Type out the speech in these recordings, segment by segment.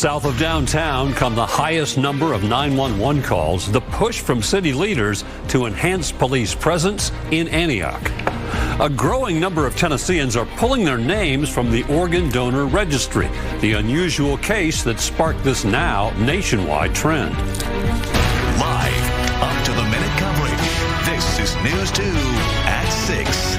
South of downtown come the highest number of 911 calls, the push from city leaders to enhance police presence in Antioch. A growing number of Tennesseans are pulling their names from the organ donor registry, the unusual case that sparked this now nationwide trend. Live, up-to-the-minute coverage. This is News 2 at 6.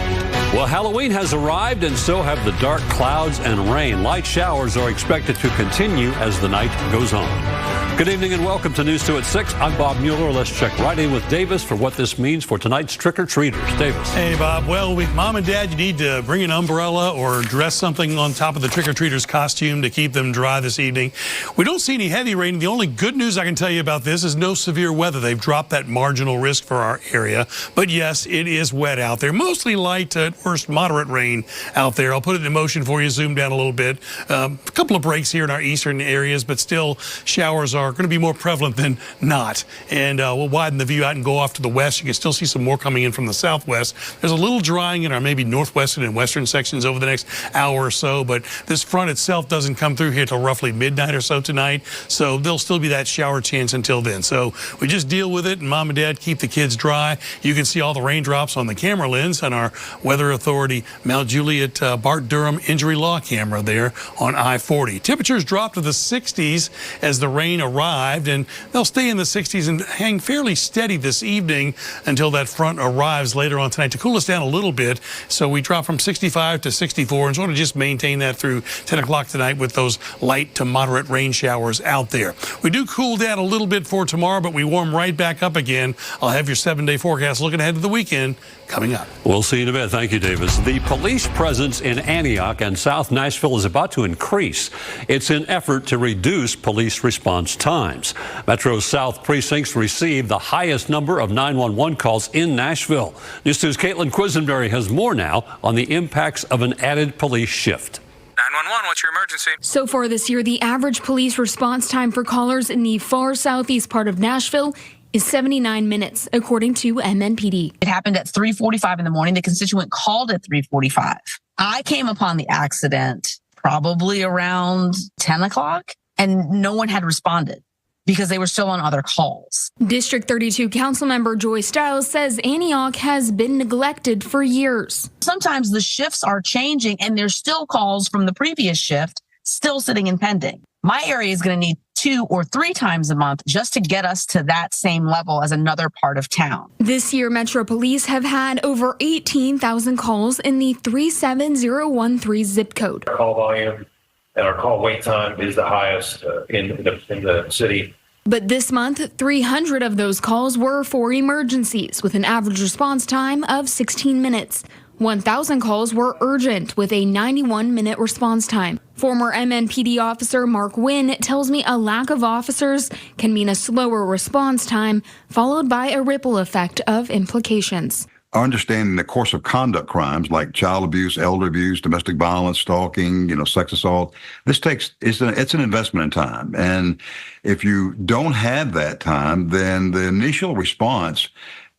Well, Halloween has arrived, and so have the dark clouds and rain. Light showers are expected to continue as the night goes on. Good evening and welcome to News 2 at 6. I'm Bob Mueller. Let's check right in with Davis for what this means for tonight's trick-or-treaters. Davis. Hey, Bob. Well, with Mom and Dad, you need to bring an umbrella or dress something on top of the trick-or-treater's costume to keep them dry this evening. We don't see any heavy rain. The only good news I can tell you about this is no severe weather. They've dropped that marginal risk for our area. But yes, it is wet out there. Mostly light to at worst moderate rain out there. I'll put it in motion for you. Zoom down a little bit. A couple of breaks here in our eastern areas, but still showers are going to be more prevalent than not. And we'll widen the view out and go off to the west. You can still see some more coming in from the southwest. There's a little drying in our maybe northwestern and western sections over the next hour or so, but this front itself doesn't come through here till roughly midnight or so tonight. So there'll still be that shower chance until then. So we just deal with it, and Mom and Dad keep the kids dry. You can see all the raindrops on the camera lens on our Weather Authority Mount Juliet Bart Durham injury law camera there on I-40. Temperatures dropped to the 60s as the rain arrived, and they'll stay in the 60s and hang fairly steady this evening until that front arrives later on tonight to cool us down a little bit. So we drop from 65 to 64 and sort of just maintain that through 10 o'clock tonight with those light to moderate rain showers out there. We do cool down a little bit for tomorrow, but we warm right back up again. I'll have your 7-day forecast looking ahead to the weekend coming up. We'll see you in a bit. Thank you, Davis. The police presence in Antioch and South Nashville is about to increase. It's an effort to reduce police response times. Metro's South precincts received the highest number of 911 calls in Nashville. News 2's Caitlin Quisenberry has more now on the impacts of an added police shift. 911, what's your emergency? So far this year, the average police response time for callers in the far southeast part of Nashville is 79 minutes, according to MNPD. It happened at 3:45 in the morning. The constituent called at 3:45. I came upon the accident probably around 10 o'clock, and no one had responded because they were still on other calls. District 32 Councilmember Joy Stiles says Antioch has been neglected for years. Sometimes the shifts are changing, and there's still calls from the previous shift still sitting and pending. My area is going to need 2 or 3 times a month just to get us to that same level as another part of town. This year, Metro Police have had over 18,000 calls in the 37013 zip code. Our call volume and our call wait time is the highest in the city. But this month, 300 of those calls were for emergencies, with an average response time of 16 minutes. 1,000 calls were urgent, with a 91-minute response time. Former MNPD officer Mark Wynn tells me a lack of officers can mean a slower response time, followed by a ripple effect of implications. Understanding the course of conduct crimes like child abuse, elder abuse, domestic violence, stalking, sex assault, it's an investment in time. And if you don't have that time, then the initial response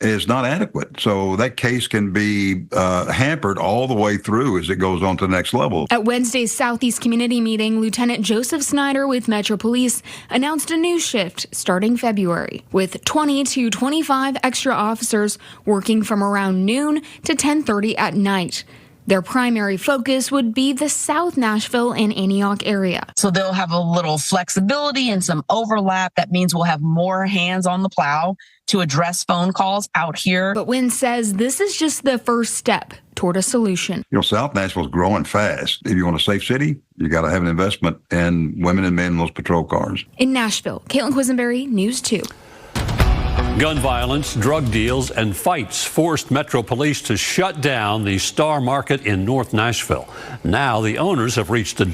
is not adequate. So that case can be hampered all the way through as it goes on to the next level. At Wednesday's Southeast Community Meeting, Lieutenant Joseph Snyder with Metro Police announced a new shift starting February, with 20 to 25 extra officers working from around noon to 10:30 at night. Their primary focus would be the South Nashville and Antioch area. So they'll have a little flexibility and some overlap. That means we'll have more hands on the plow to address phone calls out here. But Wynn says this is just the first step toward a solution. South Nashville's growing fast. If you want a safe city, you got to have an investment in women and men in those patrol cars. In Nashville, Caitlin Quisenberry, News 2. Gun violence, drug deals, and fights forced Metro Police to shut down the Star Market in North Nashville. Now the owners have reached a